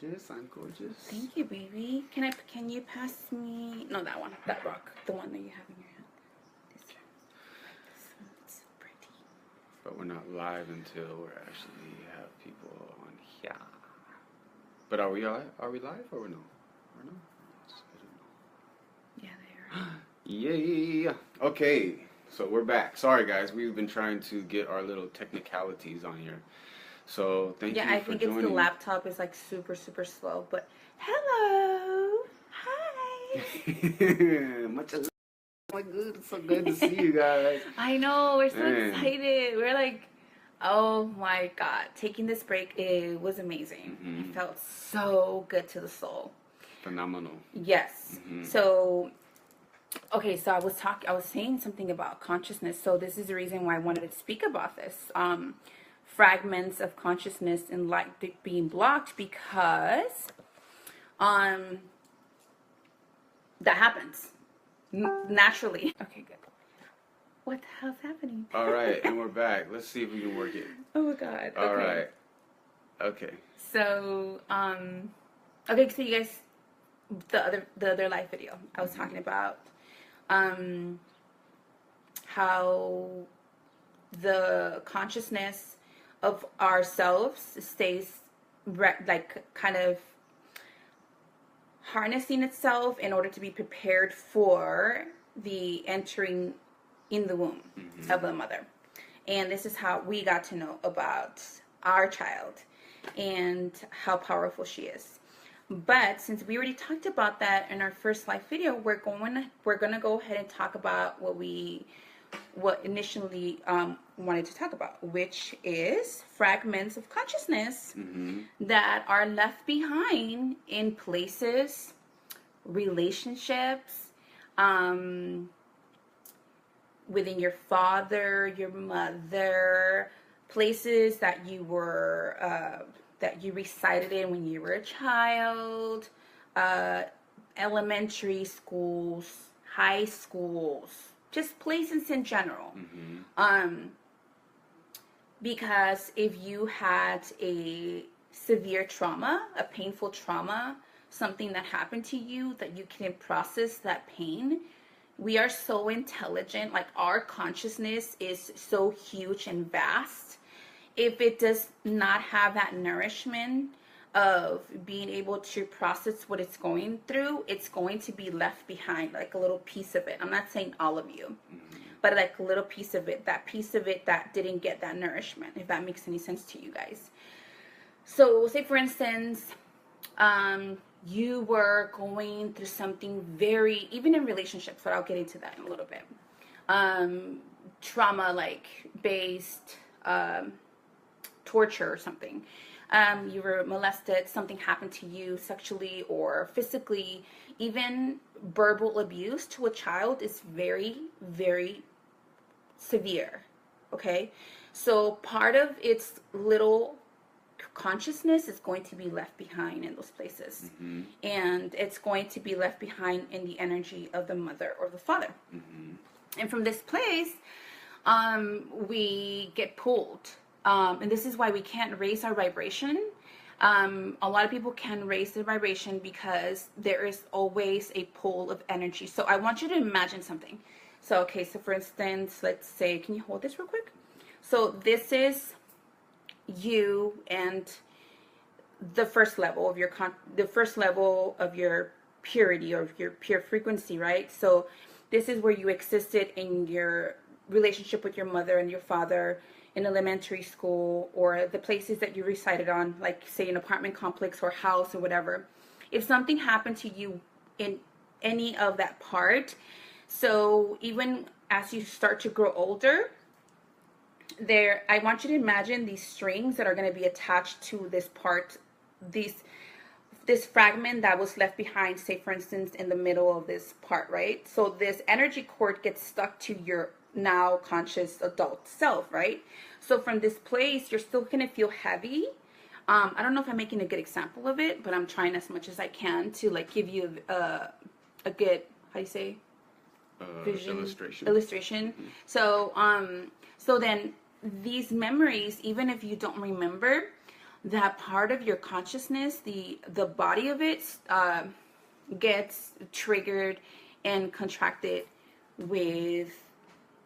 gorgeous. I'm gorgeous. Thank you, baby. Can you pass me? No, that one. That rock. The one that you have in your hand. This one. This one. It's pretty. But we're not live until we're actually have people on here. But are we live? Are we live or no? Or no? Yeah, they are. Yay! Okay, so we're back. Sorry, guys. We've been trying to get our little technicalities on here. So thank you for joining. Yeah, I think it's the laptop is like super slow. But hello, hi. Much love. Oh my god, it's so good to see you guys. I know, we're so excited. We're like, oh my god, taking this break, it was amazing. It felt so good to the soul. Phenomenal. Yes. So, okay, so I was saying something about consciousness. So this is the reason why I wanted to speak about this. Fragments of consciousness and light being blocked, because that happens naturally. Okay, good. What the hell's happening? All right, and we're back. Let's see if we can work it. Oh my god. Okay. All right. Okay. So, okay, so you guys, the other live video, I was talking about how the consciousness of ourselves stays like kind of harnessing itself in order to be prepared for the entering in the womb of the mother. And this is how we got to know about our child and how powerful she is. But since we already talked about that in our first live video, we're gonna go ahead and talk about what initially wanted to talk about, which is fragments of consciousness that are left behind in places, relationships, within your father, your mother, places that you were that you resided in when you were a child, elementary schools, high schools, just places in general. Because if you had a severe trauma, a painful trauma, something that happened to you that you couldn't process that pain, we are so intelligent, like our consciousness is so huge and vast. If it does not have that nourishment of being able to process what it's going through, it's going to be left behind, like a little piece of it. I'm not saying all of you, but like a little piece of it, that piece of it that didn't get that nourishment, if that makes any sense to you guys. So say for instance, you were going through something very, even in relationships, but I'll get into that in a little bit. Trauma like based torture or something. You were molested, something happened to you sexually or physically. Even verbal abuse to a child is very, very severe. Okay? So part of its little consciousness is going to be left behind in those places. And it's going to be left behind in the energy of the mother or the father. And from this place, we get pulled. And this is why we can't raise our vibration. A lot of people can raise their vibration because there is always a pull of energy. So I want you to imagine something. So, okay, so for instance, let's say, can you hold this real quick? So this is you and the first level of your purity or your pure frequency, right? So this is where you existed in your relationship with your mother and your father in elementary school, or the places that you resided on, like say an apartment complex or house or whatever. If something happened to you in any of that part, so even as you start to grow older, I want you to imagine these strings that are going to be attached to this part, this fragment that was left behind, say for instance in the middle of this part, right? So this energy cord gets stuck to your now conscious adult self, right? So from this place, you're still going to feel heavy. I don't know if I'm making a good example of it, but I'm trying as much as I can to like give you a good, how do you say, vision illustration. So so then these memories, even if you don't remember, that part of your consciousness, the body of it, gets triggered and contracted with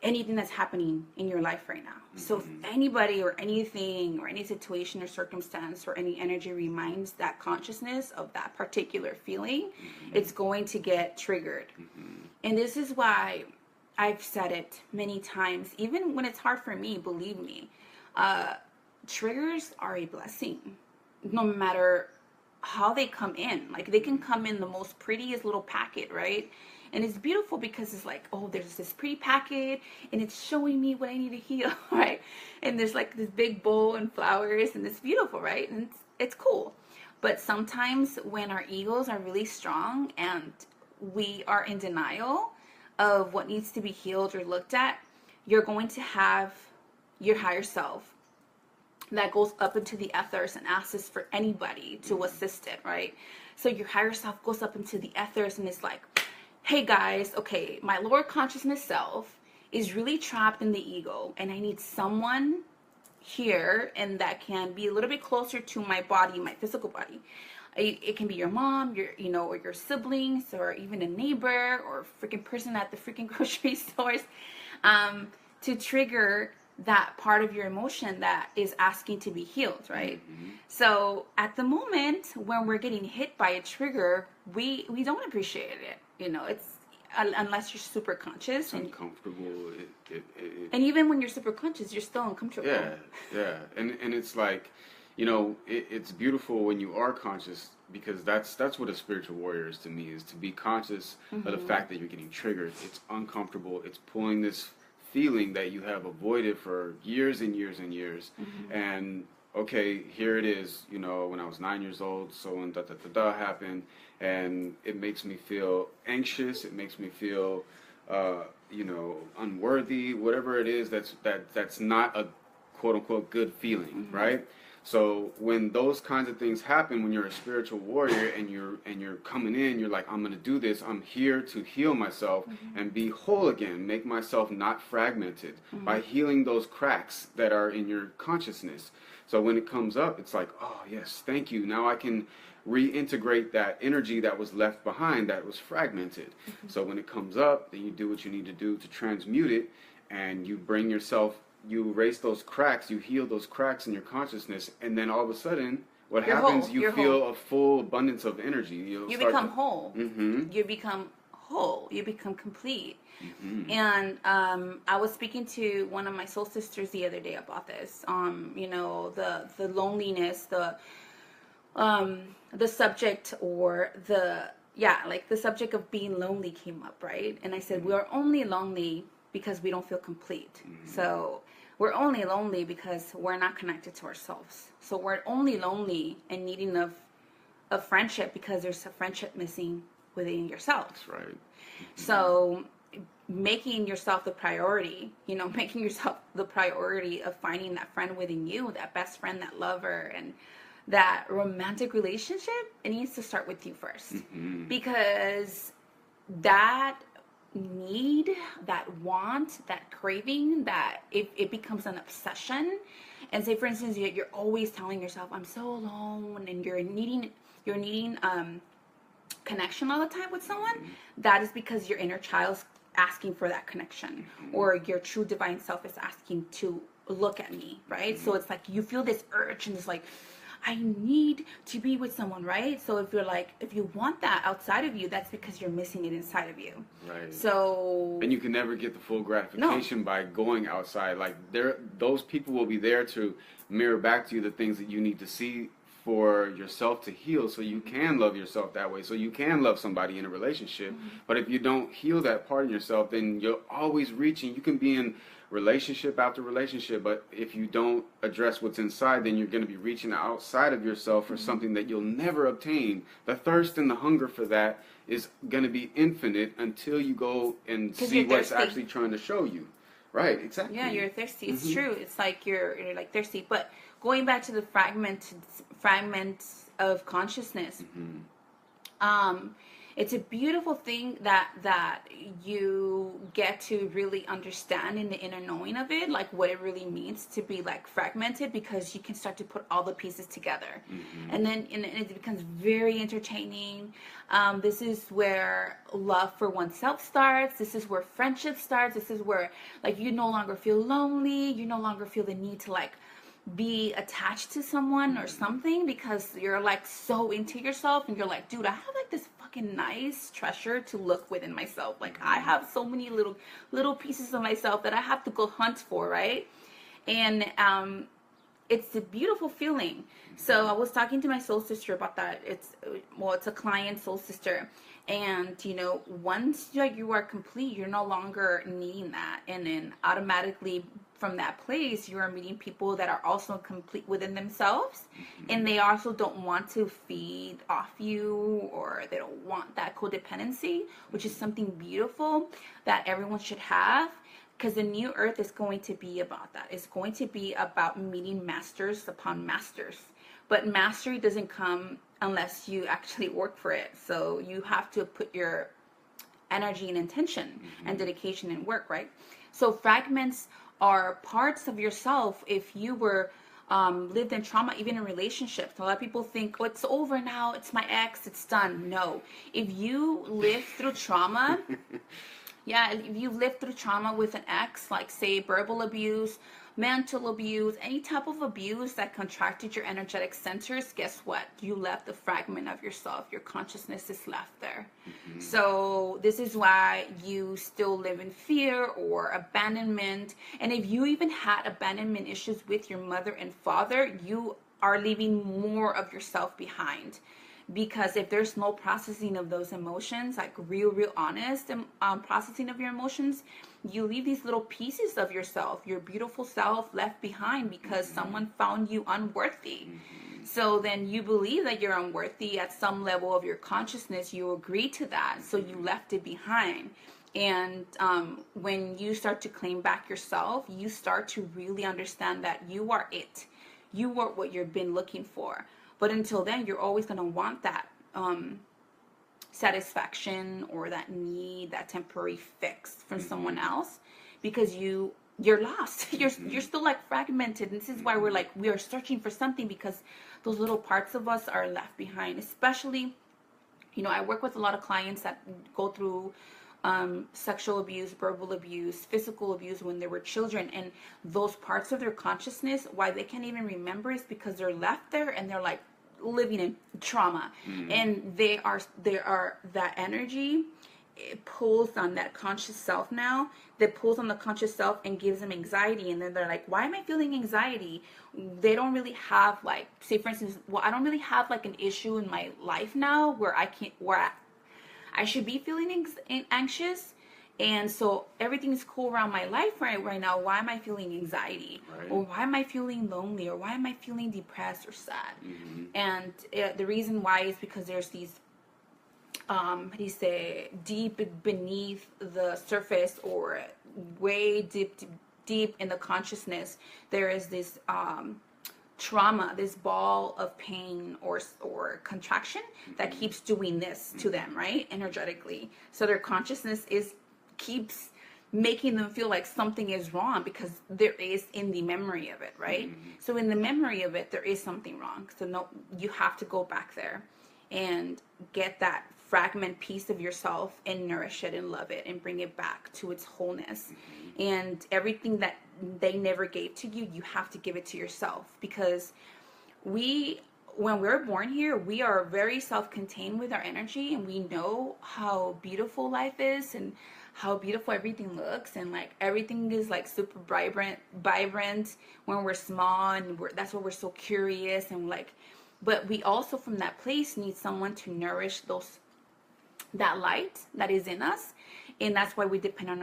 anything that's happening in your life right now. So if anybody or anything or any situation or circumstance or any energy reminds that consciousness of that particular feeling, it's going to get triggered. And this is why I've said it many times, even when it's hard for me, believe me, triggers are a blessing, no matter how they come in. Like, they can come in the most prettiest little packet, right? And it's beautiful because it's like, oh, there's this pretty packet and it's showing me what I need to heal, right? And there's like this big bowl and flowers and it's beautiful, right? And it's cool. But sometimes when our egos are really strong and we are in denial of what needs to be healed or looked at, you're going to have your higher self that goes up into the ethers and asks for anybody to assist it, right? So your higher self goes up into the ethers and it's like, hey guys, okay, my lower consciousness self is really trapped in the ego and I need someone here and that can be a little bit closer to my body, my physical body. It can be your mom, or your siblings, or even a neighbor, or a freaking person at the freaking grocery stores, to trigger that part of your emotion that is asking to be healed, right? So at the moment when we're getting hit by a trigger, we don't appreciate it. It's unless you're super conscious. It's uncomfortable. And even when you're super conscious, you're still uncomfortable. Yeah. And it's like, it's beautiful when you are conscious, because that's what a spiritual warrior is to me, is to be conscious of the fact that you're getting triggered. It's uncomfortable. It's pulling this feeling that you have avoided for years and years and years. And okay, here it is, when I was 9 years old, so when happened, and it makes me feel anxious, it makes me feel unworthy, whatever it is that's not a quote unquote good feeling, right? So when those kinds of things happen, when you're a spiritual warrior and you're coming in, you're like, I'm going to do this. I'm here to heal myself and be whole again, make myself not fragmented by healing those cracks that are in your consciousness. So when it comes up, it's like, oh yes, thank you. Now I can reintegrate that energy that was left behind, that was fragmented. So when it comes up, then you do what you need to do to transmute it, and you bring yourself, you erase those cracks, you heal those cracks in your consciousness, and then all of a sudden, what happens, you feel a full abundance of energy. You become whole. You become whole. You become complete. And I was speaking to one of my soul sisters the other day about this. The loneliness, the subject, or the subject of being lonely came up, right? And I said, we are only lonely because we don't feel complete. So we're only lonely because we're not connected to ourselves. So we're only lonely and needing of friendship because there's a friendship missing within yourself. That's right. So making yourself the priority, making yourself the priority of finding that friend within you, that best friend, that lover, and that romantic relationship, it needs to start with you first. Because that need, that want, that craving, that it becomes an obsession. And say, for instance, you're always telling yourself, I'm so alone, and you're needing connection all the time with someone. That is because your inner child's asking for that connection, or your true divine self is asking to look at me, right? So it's like you feel this urge, and it's like, I need to be with someone, right? So if you want that outside of you, that's because you're missing it inside of you. Right. So. And you can never get the full gratification by going outside. Like, those people will be there to mirror back to you the things that you need to see for yourself to heal, so you can love yourself that way, so you can love somebody in a relationship. But if you don't heal that part in yourself, then you're always reaching. You can be in relationship after relationship, but if you don't address what's inside, then you're going to be reaching outside of yourself for something that you'll never obtain. The thirst and the hunger for that is going to be infinite until you go and see what's actually trying to show you. Right, exactly. Yeah, you're thirsty. It's true. It's like you're like thirsty. But going back to the fragments of consciousness, It's a beautiful thing that you get to really understand in the inner knowing of it, like what it really means to be like fragmented, because you can start to put all the pieces together. And then it becomes very entertaining. This is where love for oneself starts. This is where friendship starts. This is where like you no longer feel lonely. You no longer feel the need to like be attached to someone or something, because you're like so into yourself and you're like, dude, I have like this fucking nice treasure to look within myself. Like I have so many little pieces of myself that I have to go hunt for, right? And it's a beautiful feeling. So I was talking to my soul sister about that. It's a client soul sister, and once you are complete, you're no longer needing that, and then automatically from that place, you are meeting people that are also complete within themselves, and they also don't want to feed off you, or they don't want that codependency, which is something beautiful that everyone should have. Because the new earth is going to be about that. It's going to be about meeting masters upon masters. But mastery doesn't come unless you actually work for it. So you have to put your energy and intention and dedication and work, right? So fragments are parts of yourself. If you were lived in trauma, even in relationships, a lot of people think, oh, it's over now, it's my ex, it's done. No. If you live through trauma... Yeah, if you've lived through trauma with an ex, like say verbal abuse, mental abuse, any type of abuse that contracted your energetic centers, guess what? You left a fragment of yourself. Your consciousness is left there. So this is why you still live in fear or abandonment. And if you even had abandonment issues with your mother and father, you are leaving more of yourself behind. Because if there's no processing of those emotions, like real honest processing of your emotions, you leave these little pieces of yourself, your beautiful self, left behind because someone found you unworthy. So then you believe that you're unworthy at some level of your consciousness. You agree to that, so you left it behind. And when you start to claim back yourself, you start to really understand that you are it. You are what you've been looking for. But until then, you're always going to want that satisfaction or that need, that temporary fix from someone else, because you're lost. You're still like fragmented. And this is why we are searching for something, because those little parts of us are left behind. Especially, I work with a lot of clients that go through sexual abuse, verbal abuse, physical abuse when they were children, and those parts of their consciousness, why they can't even remember, is because they're left there and they're like living in trauma, and they are that energy, it pulls on that conscious self now, that pulls on the conscious self and gives them anxiety. And then they're like, why am I feeling anxiety? They don't really have, like, say for instance, well, I don't really have like an issue in my life now where I should be feeling anxious, and so everything is cool around my life right now. Why am I feeling anxiety? Right. Or why am I feeling lonely? Or why am I feeling depressed or sad? And the reason why is because there's these, deep beneath the surface, or way deep in the consciousness, there is this trauma, this ball of pain or contraction that keeps doing this to them, right, energetically. So their consciousness keeps making them feel like something is wrong, because there is in the memory of it, right? So in the memory of it, there is something wrong. So no, you have to go back there and get that fragment piece of yourself and nourish it and love it and bring it back to its wholeness. And everything that they never gave to you, you have to give it to yourself, because when we're born here, we are very self-contained with our energy, and we know how beautiful life is and how beautiful everything looks, and like everything is like super vibrant when we're small, and that's why we're so curious, and like, but we also from that place need someone to nourish that light that is in us. And that's why we depend on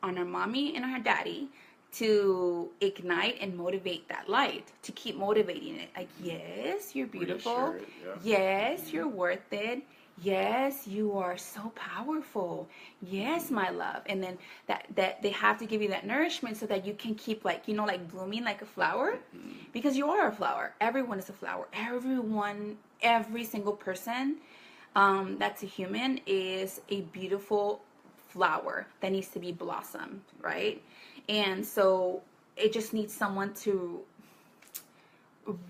our mommy and our daddy to ignite and motivate that light, to keep motivating it. Like, yes, you're beautiful. Yes, you're worth it. Yes, you are so powerful. Yes, my love. And then that they have to give you that nourishment so that you can keep like blooming like a flower, because you are a flower. Everyone is a flower. Every single person that's a human is a beautiful flower that needs to be blossomed, right? And so it just needs someone to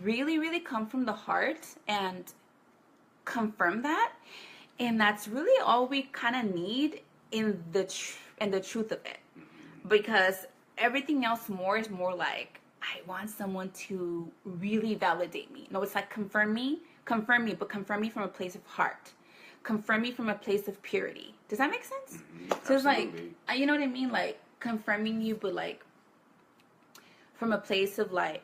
really, really come from the heart and confirm that. And that's really all we kind of need in the truth of it, because everything else more is more like, I want someone to really validate me. No, it's like confirm me, but confirm me from a place of heart. Confirm me from a place of purity. Does that make sense? So it's like, you know what I mean? Like confirming you, but like from a place of like,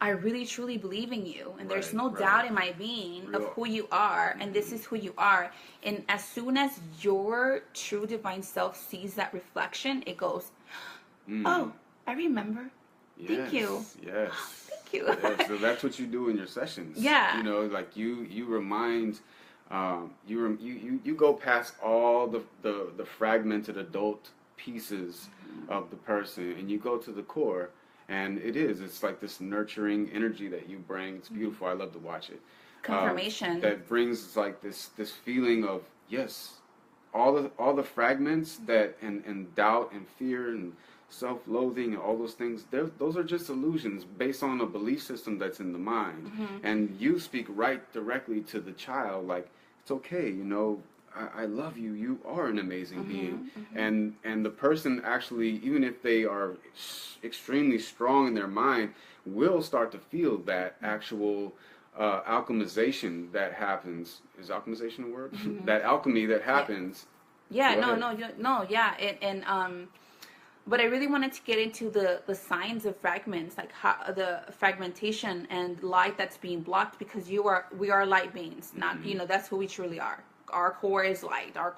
I really truly believe in you, and there's no doubt in my being of who you are, and this is who you are. And as soon as your true divine self sees that reflection, it goes, oh, I remember. Thank you. Yes. Oh, thank you. Yes. So that's what you do in your sessions. Yeah. You know, like you remind, you go past all the fragmented adult pieces of the person, and you go to the core. And it's like this nurturing energy that you bring. It's beautiful. I love to watch it. Confirmation. That brings like this feeling of, yes, all the fragments that and doubt and fear and self-loathing and all those things, those are just illusions based on a belief system that's in the mind. And you speak right directly to the child, like, it's okay, you know, I love you. You are an amazing being. And the person actually, even if they are extremely strong in their mind, will start to feel that actual alchemization that happens. Is alchemization a word? That alchemy that happens. Yeah. No. Yeah. But I really wanted to get into the signs of fragments, like how the fragmentation and light that's being blocked, because we are light beings. Not that's who we truly are. Our core is light. Our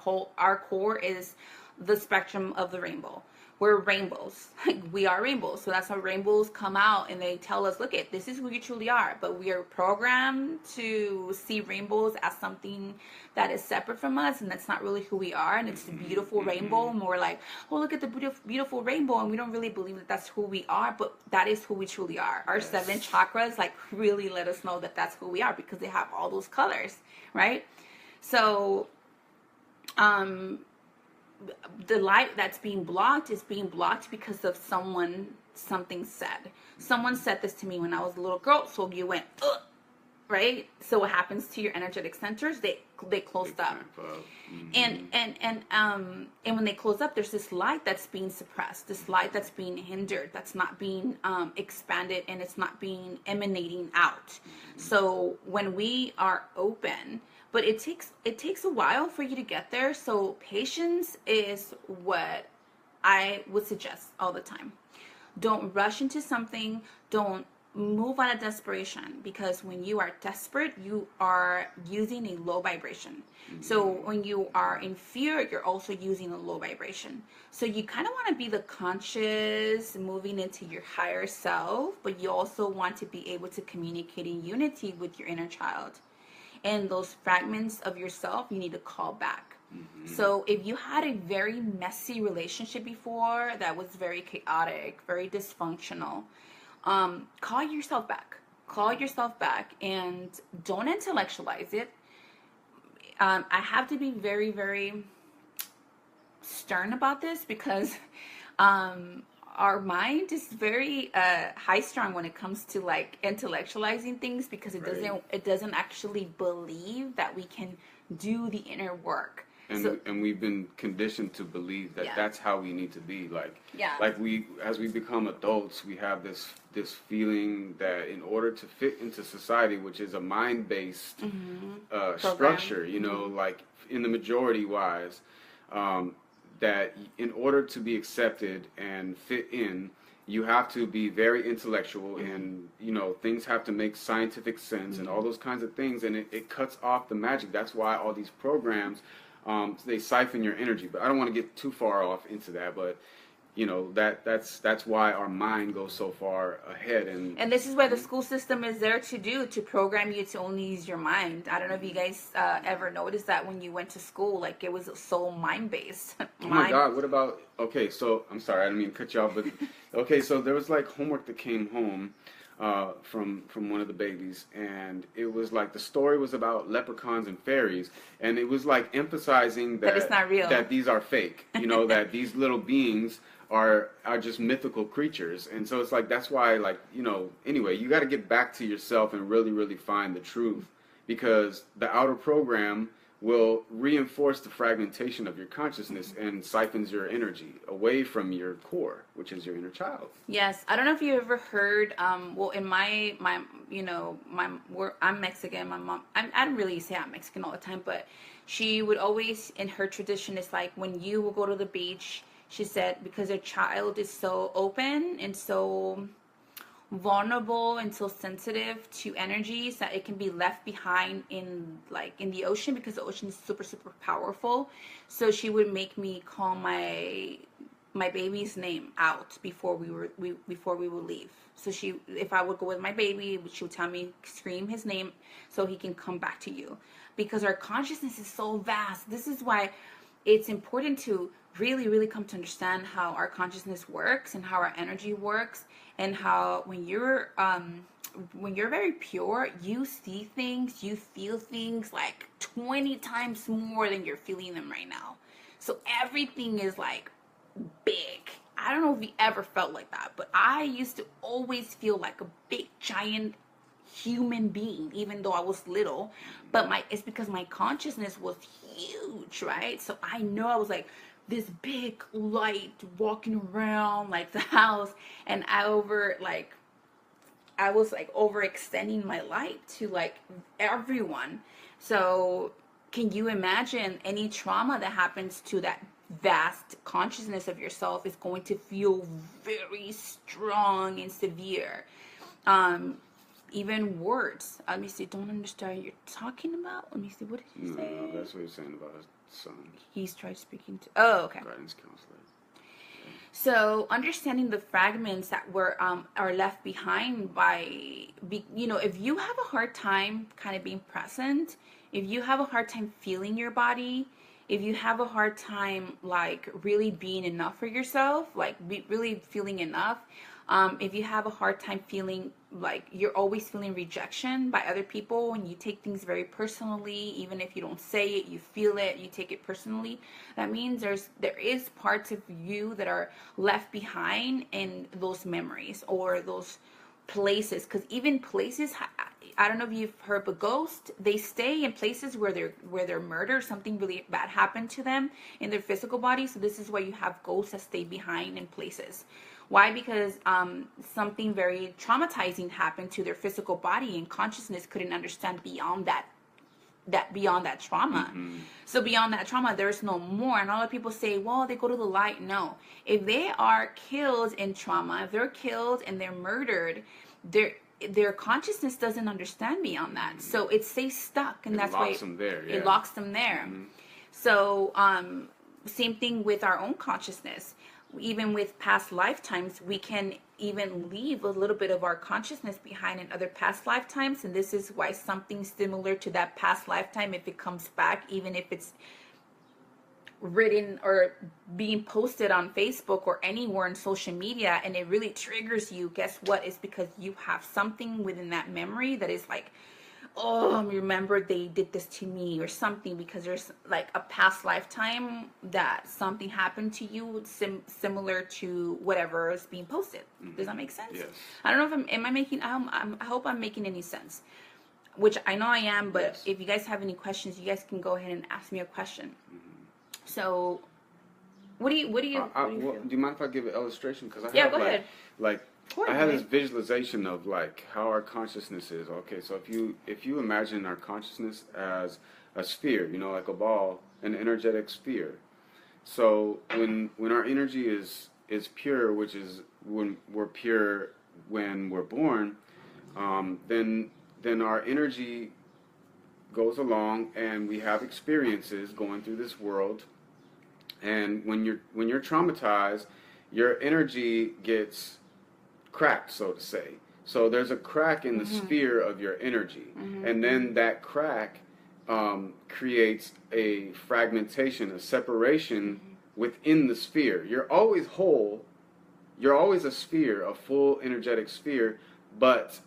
core is the spectrum of the rainbow. We're rainbows. We are rainbows. So that's how rainbows come out, and they tell us, look, this is who you truly are. But we are programmed to see rainbows as something that is separate from us, and that's not really who we are. And it's a beautiful rainbow, and we're like, oh, look at the beautiful rainbow, and we don't really believe that that's who we are, but that is who we truly are. Our 7 chakras like really let us know that that's who we are, because they have all those colors, right? So, the light that's being blocked is being blocked because of something said. Someone said this to me when I was a little girl, so you went, ugh, right? So what happens to your energetic centers? They closed up. And when they close up, there's this light that's being suppressed, this light that's being hindered, that's not being expanded, and it's not being emanating out. So when we are open, but it takes a while for you to get there. So patience is what I would suggest all the time. Don't rush into something. Don't move out of desperation, because when you are desperate, you are using a low vibration. So when you are in fear, you're also using a low vibration. So you kind of want to be the conscious, moving into your higher self, but you also want to be able to communicate in unity with your inner child. And those fragments of yourself, you need to call back. So if you had a very messy relationship before that was very chaotic, very dysfunctional, call yourself back. Call yourself back, and don't intellectualize it. I have to be very, very stern about this, because our mind is very high strung when it comes to like intellectualizing things, because it doesn't actually believe that we can do the inner work. And we've been conditioned to believe that that's how we need to be. Like as we become adults, we have this feeling that in order to fit into society, which is a mind-based structure, you know, like in the majority wise, that in order to be accepted and fit in, you have to be very intellectual, and you know, things have to make scientific sense and all those kinds of things, and it cuts off the magic. That's why all these programs, they siphon your energy. But I don't want to get too far off into that, but you know, that's why our mind goes so far ahead. And this is where the school system is there to program you to only use your mind. I don't know if you guys ever noticed that when you went to school, like it was so mind-based. Oh my God, what about, okay, so I'm sorry, I didn't mean to cut you off, but okay, so there was like homework that came home from one of the babies, and it was like the story was about leprechauns and fairies, and it was like emphasizing that it's not real, that these are fake, you know, that these little beings are just mythical creatures. And so it's like, that's why, like, you know, anyway, you got to get back to yourself and really, really find the truth, because the outer program will reinforce the fragmentation of your consciousness and siphons your energy away from your core, which is your inner child. Yes, I don't know if you ever heard. Well, in my you know, I'm Mexican. My mom, I don't really say I'm Mexican all the time, but she would always, in her tradition, it's like when you will go to the beach. She said because her child is so open and so vulnerable and so sensitive to energies that it can be left behind in the ocean, because the ocean is super, super powerful. So she would make me call my baby's name out before we would leave. So if I would go with my baby, she would tell me, scream his name so he can come back to you, because our consciousness is so vast. This is why it's important to really, really come to understand how our consciousness works and how our energy works, and how when you're very pure, you see things, you feel things like 20 times more than you're feeling them right now. So everything is like big. I don't know if you ever felt like that, but I used to always feel like a big giant human being, even though I was little. But it's because my consciousness was huge, right? So I know I was like this big light walking around like the house, and I was like overextending my light to like everyone. So can you imagine any trauma that happens to that vast consciousness of yourself is going to feel very strong and severe. Even words. Let me see. Don't understand what you're talking about. Let me see. What did he say? No, that's what he's saying about his son. He's tried speaking to. Oh, okay. Guidance counselor. So understanding the fragments that are left behind by, if you have a hard time kind of being present, if you have a hard time feeling your body, if you have a hard time like really being enough for yourself, like really feeling enough, if you have a hard time feeling like you're always feeling rejection by other people and you take things very personally, even if you don't say it, you feel it, you take it personally, that means there is parts of you that are left behind in those memories or those places. Because even places, I don't know if you've heard, but ghosts, they stay in places where they're murdered, something really bad happened to them in their physical body. So this is why you have ghosts that stay behind in places. Why? Because something very traumatizing happened to their physical body, and consciousness couldn't understand beyond that trauma. Mm-hmm. So beyond that trauma, there's no more. And a lot of people say, well, they go to the light. No. If they are killed in trauma, if they're killed and they're murdered, their consciousness doesn't understand beyond that. Mm-hmm. So it stays stuck, and that's why it locks them there. Mm-hmm. So same thing with our own consciousness. Even with past lifetimes, we can even leave a little bit of our consciousness behind in other past lifetimes. And this is why something similar to that past lifetime, if it comes back, even if it's written or being posted on Facebook or anywhere in social media, and it really triggers you, guess what? It's because you have something within that memory that is like, oh, remember they did this to me or something, because there's like a past lifetime that something happened to you similar to whatever is being posted. Mm-hmm. Does that make sense? Yes. I don't know if I hope I'm making any sense, which I know I am, but yes. If you guys have any questions, you guys can go ahead and ask me a question. Mm-hmm. So what do you feel? Do you mind if I give an illustration? Because go ahead. I have this visualization of like how our consciousness is. Okay, so if you imagine our consciousness as a sphere, like a ball, an energetic sphere. So when our energy is pure, which is when we're pure when we're born, then our energy goes along and we have experiences going through this world. And when you're traumatized, your energy gets cracked, so to say. So there's a crack in the mm-hmm. sphere of your energy. Mm-hmm. And then that crack creates a fragmentation, a separation mm-hmm. within the sphere. You're always whole. You're always a sphere, a full energetic sphere, but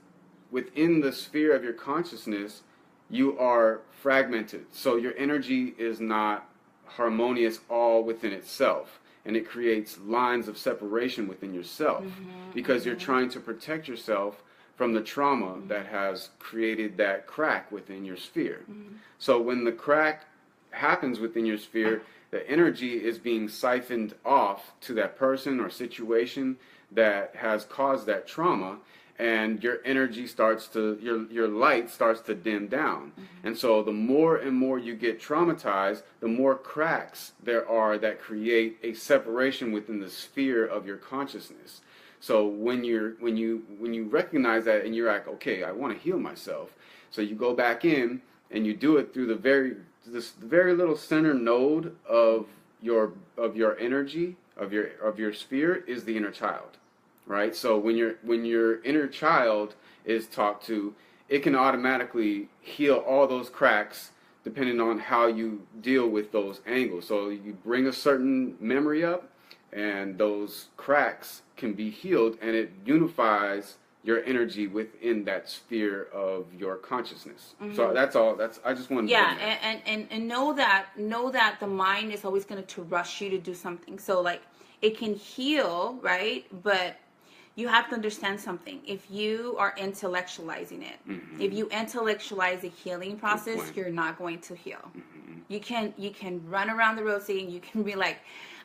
within the sphere of your consciousness, you are fragmented. So your energy is not harmonious all within itself. And it creates lines of separation within yourself because you're trying to protect yourself from the trauma that has created that crack within your sphere. So when the crack happens within your sphere, the energy is being siphoned off to that person or situation that has caused that trauma, and your energy starts to, your light starts to dim down. And so the more and more you get traumatized, the more cracks there are that create a separation within the sphere of your consciousness. So when you recognize that and you're like, okay, I want to heal myself. So you go back in and you do it through this very little center node of your energy, of your sphere, is the inner child. Right? So when your inner child is talked to, it can automatically heal all those cracks depending on how you deal with those angles. So you bring a certain memory up, and those cracks can be healed, and it unifies your energy within that sphere of your consciousness. So that's all. I just wanted to and know that the mind is always going to rush you to do something. So like it can heal, right? But you have to understand something. If you are intellectualizing it, if you intellectualize the healing process, you're not going to heal. You can run around the road saying, you can be like,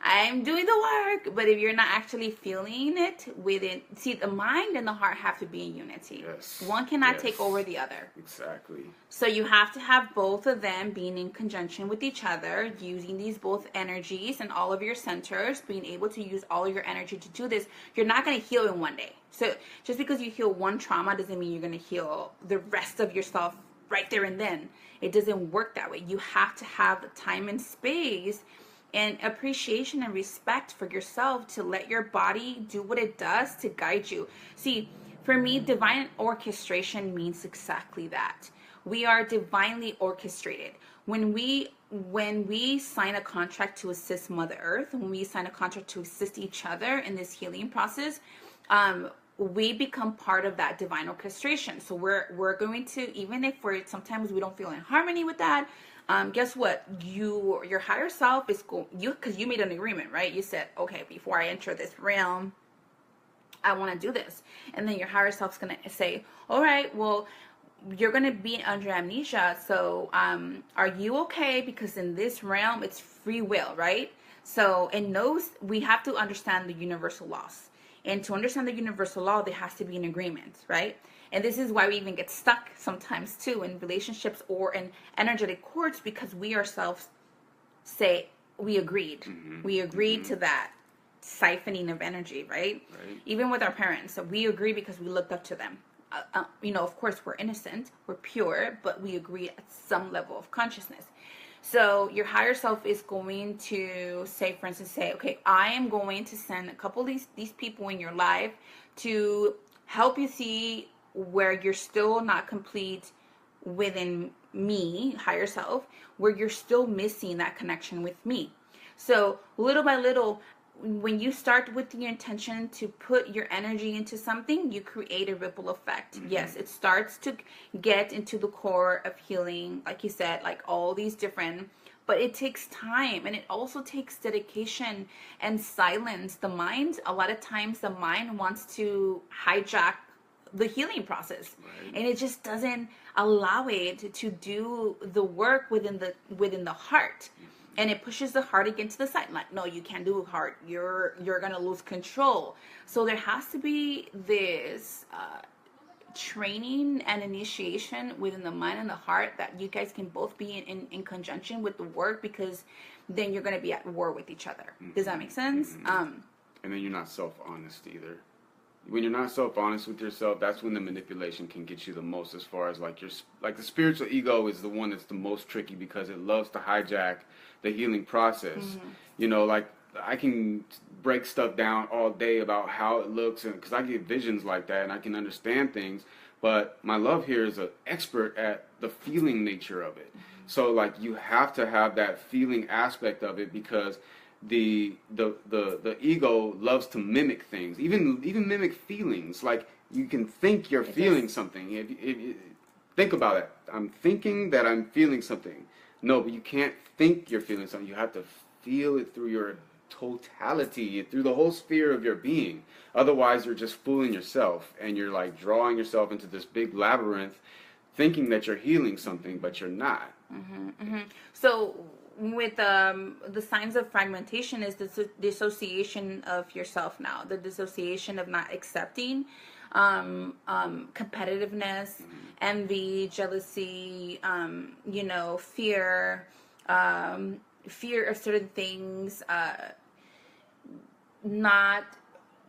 I'm doing the work, but if you're not actually feeling it within, see, the mind and the heart have to be in unity. Yes. One cannot take over the other. Exactly. So you have to have both of them being in conjunction with each other, using these both energies and all of your centers, being able to use all of your energy to do this. You're not going to heal in one day. So just because you heal one trauma doesn't mean you're going to heal the rest of yourself right there and then. It doesn't work that way. You have to have the time and space and appreciation and respect for yourself to let your body do what it does to guide you. See, for me, divine orchestration means exactly that. We are divinely orchestrated. When we sign a contract to assist Mother Earth, when we sign a contract to assist each other in this healing process, we become part of that divine orchestration. So we're going to, even if sometimes we don't feel in harmony with that, guess what? Your higher self is because you made an agreement, right? You said, okay, before I enter this realm, I want to do this. And then your higher self's going to say, all right, well, you're going to be under amnesia. So are you okay? Because in this realm, it's free will, right? So in those, we have to understand the universal laws. And to understand the universal law, there has to be an agreement, right? And this is why we even get stuck sometimes too in relationships or in energetic cords, because we ourselves say we agreed. We agreed to that siphoning of energy, right? Even with our parents. So we agree because we looked up to them. Of course, we're innocent, we're pure, but we agree at some level of consciousness. So your higher self is going to say, for instance, okay, I am going to send a couple of these people in your life to help you see where you're still not complete within me, higher self, where you're still missing that connection with me. So little by little, when you start with the intention to put your energy into something, you create a ripple effect. Yes, it starts to get into the core of healing, like you said, like all these different, but it takes time, and it also takes dedication and silence. The mind, a lot of times the mind wants to hijack the healing process, and it just doesn't allow it to do the work within the heart. And it pushes the heart against the side. Like, no, you can't do it, heart. You're going to lose control. So there has to be this training and initiation within the mind and the heart that you guys can both be in conjunction with the work, because then you're going to be at war with each other. Does that make sense? And then you're not self-honest either. When you're not self-honest with yourself, that's when the manipulation can get you the most, as far as like the spiritual ego is the one that's the most tricky, because it loves to hijack the healing process. Like I can break stuff down all day about how it looks, and because I get visions like that and I can understand things, but my love here is an expert at the feeling nature of it. So like you have to have that feeling aspect of it, because the ego loves to mimic things, even mimic feelings. Like You can think you're feeling something. Think about it. I'm thinking that I'm feeling something. No, but you can't think you're feeling something. You have to feel it through your totality, through the whole sphere of your being. Otherwise, you're just fooling yourself, and you're like drawing yourself into this big labyrinth, thinking that you're healing something, but you're not. So with the signs of fragmentation is the dissociation of yourself now, the dissociation of not accepting competitiveness, envy, jealousy, fear, fear of certain things, not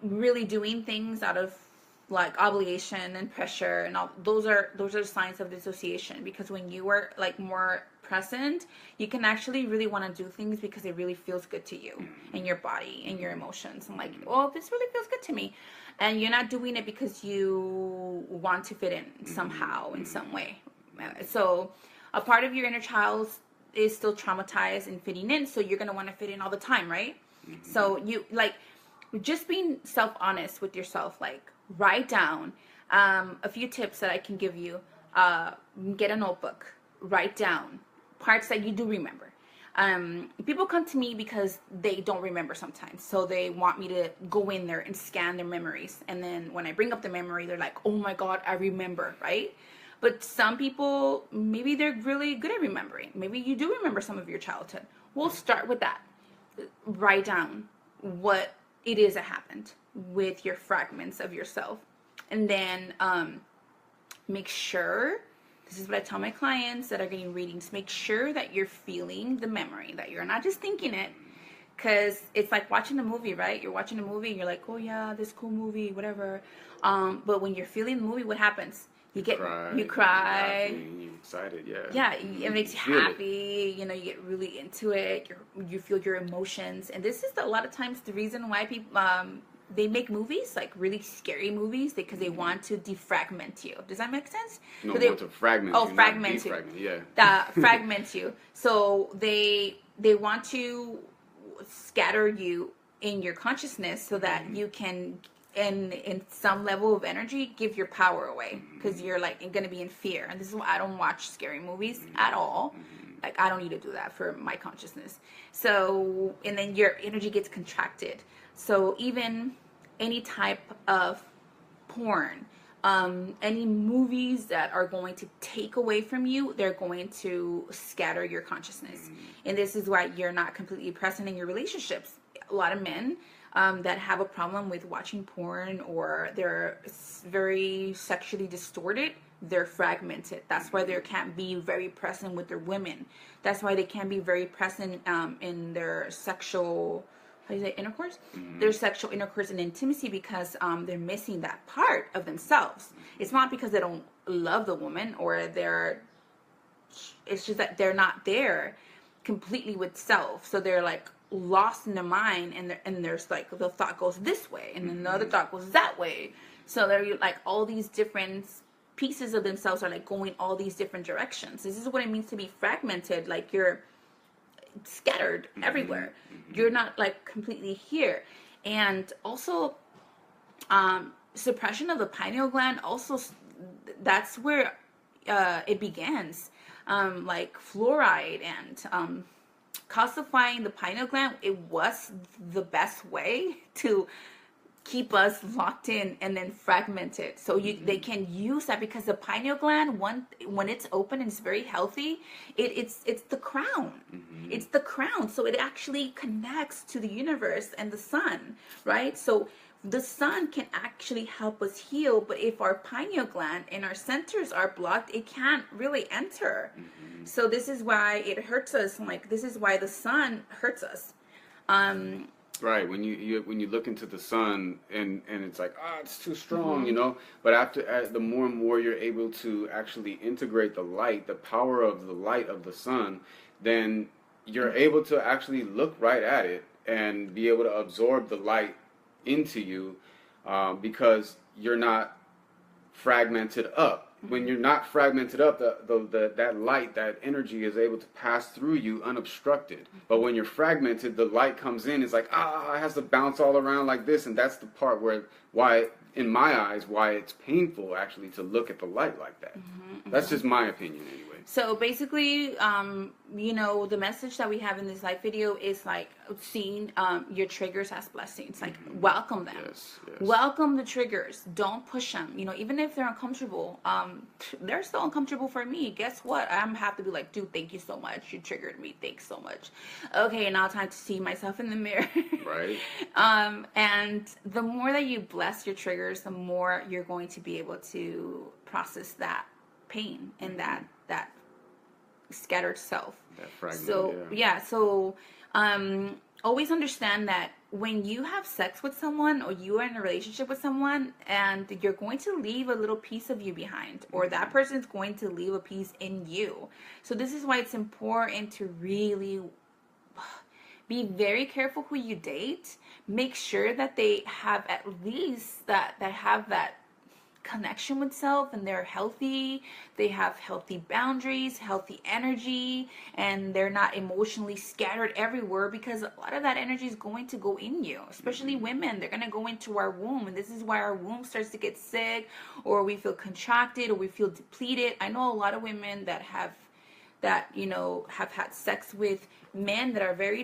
really doing things out of like obligation and pressure, and all those are signs of dissociation, because when you are like more present, you can actually really want to do things because it really feels good to you and your body and your emotions. I'm like, well, this really feels good to me, and you're not doing it because you want to fit in somehow, in some way. So a part of your inner child is still traumatized and fitting in, so you're going to want to fit in all the time, right? So you like just being self-honest with yourself, like write down a few tips that I can give you. Get a notebook, write down parts that you do remember. People come to me because they don't remember sometimes, so they want me to go in there and scan their memories, and then when I bring up the memory, they're like, oh my god, I remember, right? But some people, maybe they're really good at remembering. Maybe you do remember some of your childhood. We'll start with that. Write down what it is that happened with your fragments of yourself. And then make sure, this is what I tell my clients that are getting readings, make sure that you're feeling the memory, that you're not just thinking it. Because it's like watching a movie, right? You're watching a movie and you're like, oh yeah, this cool movie, whatever. But when you're feeling the movie, what happens? You cry. You're excited, yeah. Yeah, it makes you happy. You get really into it. You feel your emotions, and this is a lot of times the reason why people they make movies, like really scary movies, because they want to defragment you. Does that make sense? No, so they want to fragment you. Fragment you. Yeah. Fragment you. So they want to scatter you in your consciousness so that you can, in some level of energy, give your power away, because you're like going to be in fear. And this is why I don't watch scary movies at all. Like, I don't need to do that for my consciousness. So, and then your energy gets contracted. So even any type of porn, any movies that are going to take away from you, they're going to scatter your consciousness. And this is why you're not completely present in your relationships. A lot of men that have a problem with watching porn, or they're very sexually distorted, they're fragmented. That's why they can't be very present with their women. That's why they can't be very present in their sexual, how do you say, intercourse? Their sexual intercourse and intimacy, because they're missing that part of themselves. It's not because they don't love the woman, or it's just that they're not there completely with self. So they're like lost in their mind, and there's like the thought goes this way, and then the other thought goes that way. So they're like all these different pieces of themselves are like going all these different directions. This is what it means to be fragmented. Like you're scattered everywhere. You're not like completely here. And also suppression of the pineal gland, also that's where it begins. Like fluoride and calcifying the pineal gland, it was the best way to keep us locked in and then fragmented. So they can use that, because the pineal gland, when it's open and it's very healthy, it's the crown. It's the crown. So it actually connects to the universe and the sun, right? So the sun can actually help us heal, but if our pineal gland and our centers are blocked, it can't really enter. So this is why it hurts us. Like, this is why the sun hurts us. Right, when you look into the sun and it's like, it's too strong, But the more and more you're able to actually integrate the light, the power of the light of the sun, then you're able to actually look right at it and be able to absorb the light into you, because you're not fragmented up. when you're not fragmented up, that light, that energy is able to pass through you unobstructed. But when you're fragmented, the light comes in, it's like, it has to bounce all around like this. And that's the part why, in my eyes, why it's painful actually to look at the light like that. That's just my opinion anyway. So basically, the message that we have in this live video is like seeing your triggers as blessings. Like, welcome them. Yes. Welcome the triggers. Don't push them. Even if they're uncomfortable, they're still uncomfortable for me. Guess what? I'm have to be like, dude, thank you so much. You triggered me. Thanks so much. Okay, now time to see myself in the mirror. Right. And the more that you bless your triggers, the more you're going to be able to process that pain and that scattered self. That fragment, so always understand that when you have sex with someone or you are in a relationship with someone and you're going to leave a little piece of you behind, or that person's going to leave a piece in you. So this is why it's important to really be very careful who you date. Make sure that they have at least that have that connection with self, and they're healthy, they have healthy boundaries, healthy energy, and they're not emotionally scattered everywhere, because a lot of that energy is going to go in you, especially women. They're going to go into our womb, and this is why our womb starts to get sick, or we feel contracted, or we feel depleted. I know a lot of women that have had sex with men that are very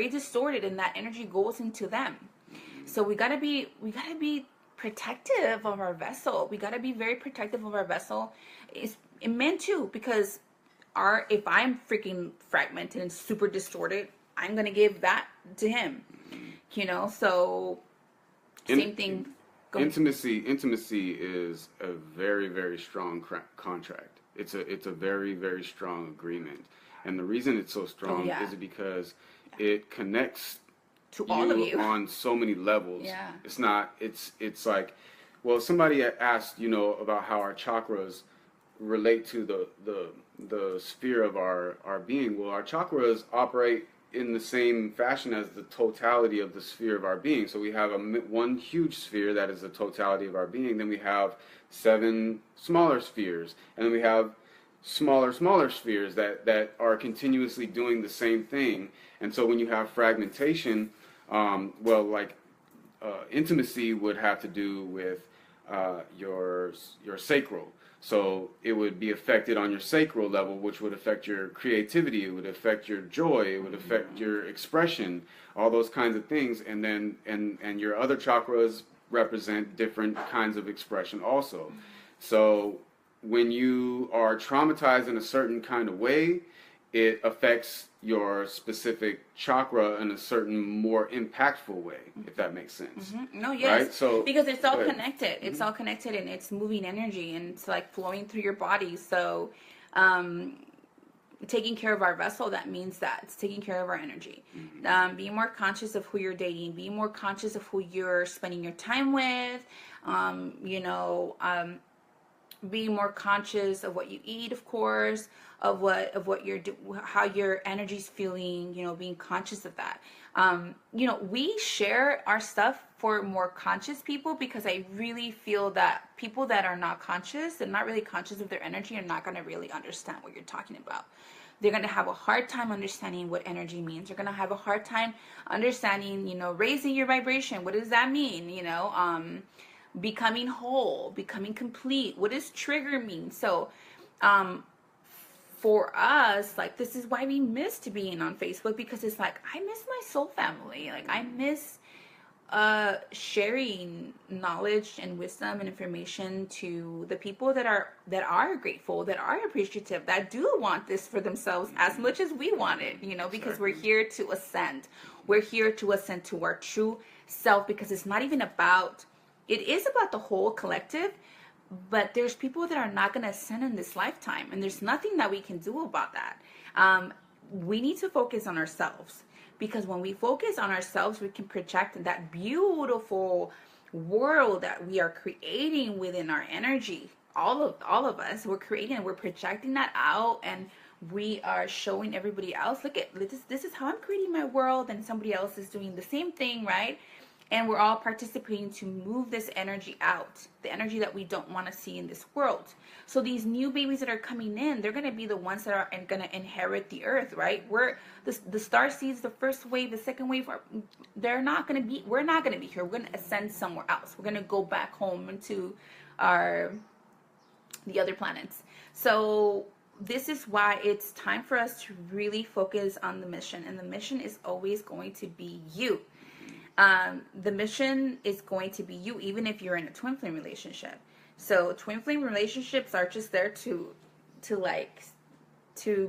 distorted, and that energy goes into them. So we gotta be protective of our vessel. We got to be very protective of our vessel. It's men too, because if I'm freaking fragmented and super distorted, I'm going to give that to him. So same thing. Intimacy is a very, very strong contract. It's a very, very strong agreement. And the reason it's so strong is because it connects to all of you on so many levels. Yeah. It's like, well, somebody asked, about how our chakras relate to the sphere of our being. Well, our chakras operate in the same fashion as the totality of the sphere of our being. So we have one huge sphere that is the totality of our being. Then we have 7 smaller spheres, and then we have smaller spheres that are continuously doing the same thing. And so when you have fragmentation, intimacy would have to do with your sacral. So it would be affected on your sacral level, which would affect your creativity. It would affect your joy. It would affect your expression. All those kinds of things. And then and your other chakras represent different kinds of expression also. So when you are traumatized in a certain kind of way, it affects your specific chakra in a certain more impactful way, if that makes sense. No, yes. Right? So, because it's all connected. It's all connected, and it's moving energy, and it's like flowing through your body. So taking care of our vessel, that means that it's taking care of our energy. Being more conscious of who you're dating, being more conscious of who you're spending your time with, being more conscious of what you eat, of course, of what you're how your energy's feeling, being conscious of that. We share our stuff for more conscious people, because I really feel that people that are not conscious and not really conscious of their energy are not going to really understand what you're talking about. They're going to have a hard time understanding what energy means. They're going to have a hard time understanding, raising your vibration. What does that mean? Becoming whole, becoming complete. What does trigger mean? So, for us, like, this is why we missed being on Facebook, because it's like, I miss my soul family. Like, I miss sharing knowledge and wisdom and information to the people that are grateful, that are appreciative, that do want this for themselves as much as we want it, because we're here to ascend. We're here to ascend to our true self, because it's not even about, it is about the whole collective, but there's people that are not going to ascend in this lifetime, and there's nothing that we can do about that. We need to focus on ourselves, because when we focus on ourselves, we can project that beautiful world that we are creating within our energy. All of us, we're creating and we're projecting that out, and we are showing everybody else, look at this is how I'm creating my world, and somebody else is doing the same thing, right? And we're all participating to move this energy out, the energy that we don't want to see in this world. So these new babies that are coming in, they're going to be the ones that are going to inherit the earth, right? We're the star seeds, the first wave, the second wave, we're not going to be here. We're going to ascend somewhere else. We're going to go back home into the other planets. So this is why it's time for us to really focus on the mission. And the mission is always going to be you. The mission is going to be you, even if you're in a twin flame relationship. So twin flame relationships are just there to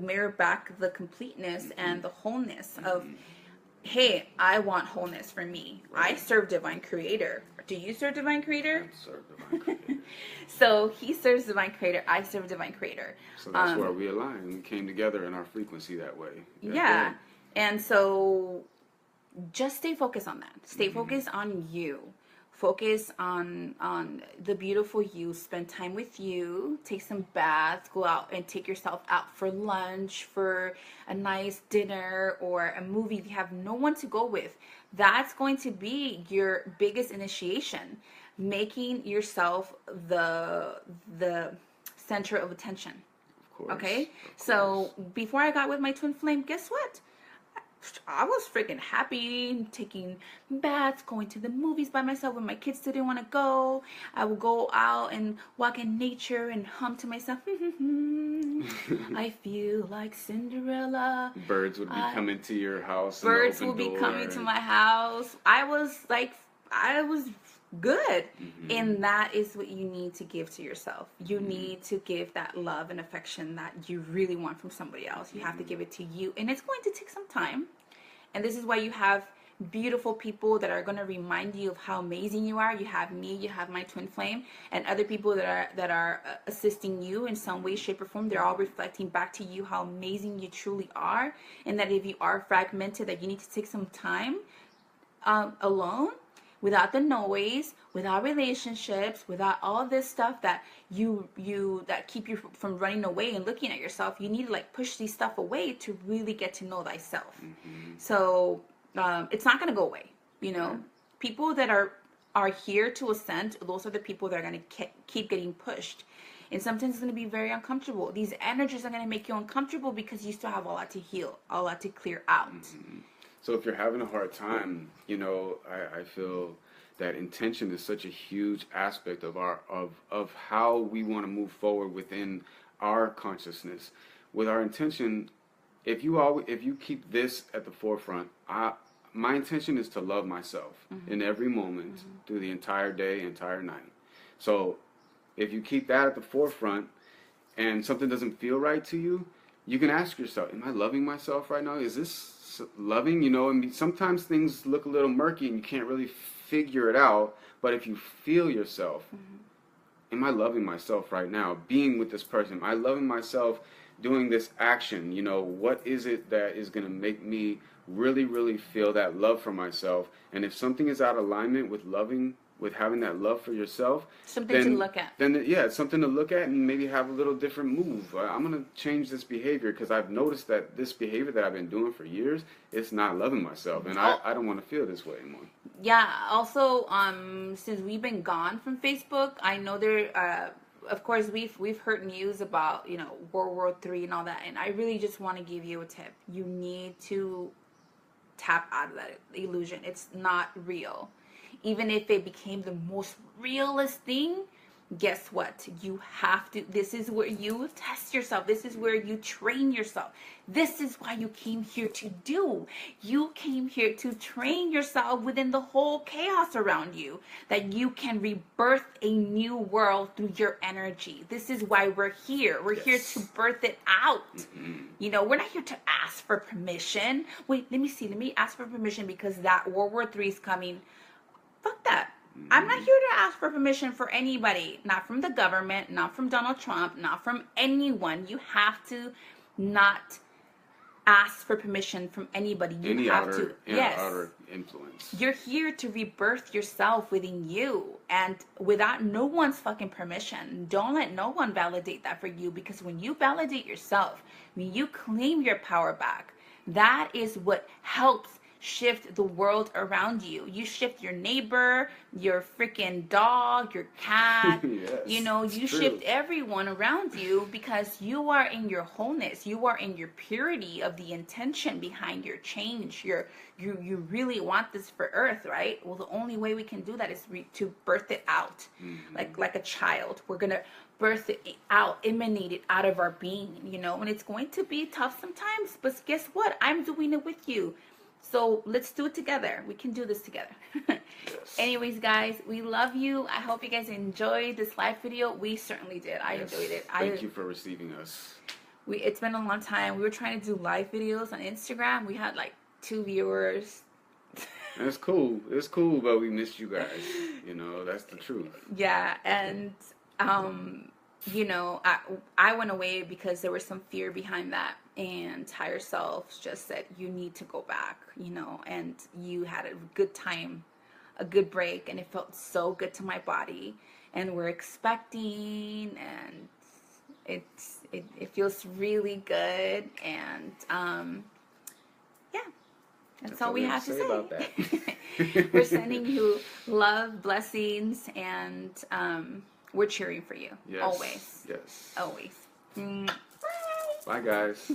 mirror back the completeness and the wholeness of, hey, I want wholeness for me. I serve Divine Creator. Do you serve Divine Creator? I serve Divine Creator. So he serves Divine Creator. I serve Divine Creator. So that's where we align. We came together in our frequency that way. Yeah. And so just stay focused on that. Stay focused on you. Focus on the beautiful you. Spend time with you. Take some baths. Go out and take yourself out for lunch, for a nice dinner or a movie. If you have no one to go with, that's going to be your biggest initiation. Making yourself the center of attention. Of course. Okay? So before I got with my twin flame, guess what? I was freaking happy, taking baths, going to the movies by myself when my kids didn't want to go. I would go out and walk in nature and hum to myself. I feel like Cinderella. Birds would be coming to your house. Birds will be coming to my house. I was good. And that is what you need to give to yourself. You need to give that love and affection that you really want from somebody else. You have to give it to you. And it's going to take some time. And this is why you have beautiful people that are going to remind you of how amazing you are. You have me, you have my twin flame, and other people that are assisting you in some way, shape, or form. They're all reflecting back to you how amazing you truly are, and that if you are fragmented, that you need to take some time alone, without the noise, without relationships, without all of this stuff that that keep you from running away and looking at yourself. You need to push these stuff away to really get to know thyself. So it's not going to go away. People that are here to ascend, those are the people that are going to keep getting pushed. And sometimes it's going to be very uncomfortable. These energies are going to make you uncomfortable because you still have a lot to heal, a lot to clear out. So if you're having a hard time, I feel that intention is such a huge aspect of of how we want to move forward within our consciousness. With our intention, if you keep this at the forefront, my intention is to love myself in every moment through the entire day, entire night. So if you keep that at the forefront and something doesn't feel right to you, you can ask yourself, am I loving myself right now? Is this loving? Sometimes things look a little murky and you can't really figure it out. But if you feel yourself, am I loving myself right now? Being with this person, am I loving myself doing this action? What is it that is going to make me really, really feel that love for myself? And if something is out of alignment with having that love for yourself, something to look at. Then it's something to look at and maybe have a little different move. I'm going to change this behavior because I've noticed that this behavior that I've been doing for years, it's not loving myself, and I don't want to feel this way anymore. Yeah. Also, since we've been gone from Facebook, I know there. Of course, we've heard news about World War III and all that, and I really just want to give you a tip. You need to tap out of that illusion. It's not real. Even if it became the most realist thing, guess what? You have to, this is where you test yourself. This is where you train yourself. This is why you came here to do. You came here to train yourself within the whole chaos around you, that you can rebirth a new world through your energy. This is why we're here. We're here to birth it out. We're not here to ask for permission. Wait, let me ask for permission because that World War III is coming. Fuck that. I'm not here to ask for permission for anybody. Not from the government, not from Donald Trump, not from anyone. You have to not ask for permission from anybody. You have to. Yes. Outer influence. You're here to rebirth yourself within you, and without no one's fucking permission. Don't let no one validate that for you, because when you validate yourself, when you claim your power back, that is what helps shift the world around you. You shift your neighbor, your freaking dog, your cat. Yes, you know, you true. shift everyone around you because you are in your wholeness. You are in your purity of the intention behind your change. You really want this for Earth, right? Well, the only way we can do that is to birth it out, like a child. We're gonna birth it out, emanate it out of our being, you know. And it's going to be tough sometimes, but guess what? I'm doing it with you. So let's do it together. We can do this together. Yes. Anyways, guys, we love you. I hope you guys enjoyed this live video. We certainly did. I enjoyed it. Thank you for receiving us. It's been a long time. We were trying to do live videos on Instagram. We had like 2 viewers. It's cool. It's cool, but we missed you guys. You know, that's the truth. Yeah, and you know, I went away because there was some fear behind that, and higher self just said you need to go back, you know, and you had a good time, a good break, and it felt so good to my body, and we're expecting, and it feels really good, and yeah, that's all we have to say about that. We're sending you love, blessings, and we're cheering for you. Yes. Always. Yes. Always. Bye, guys.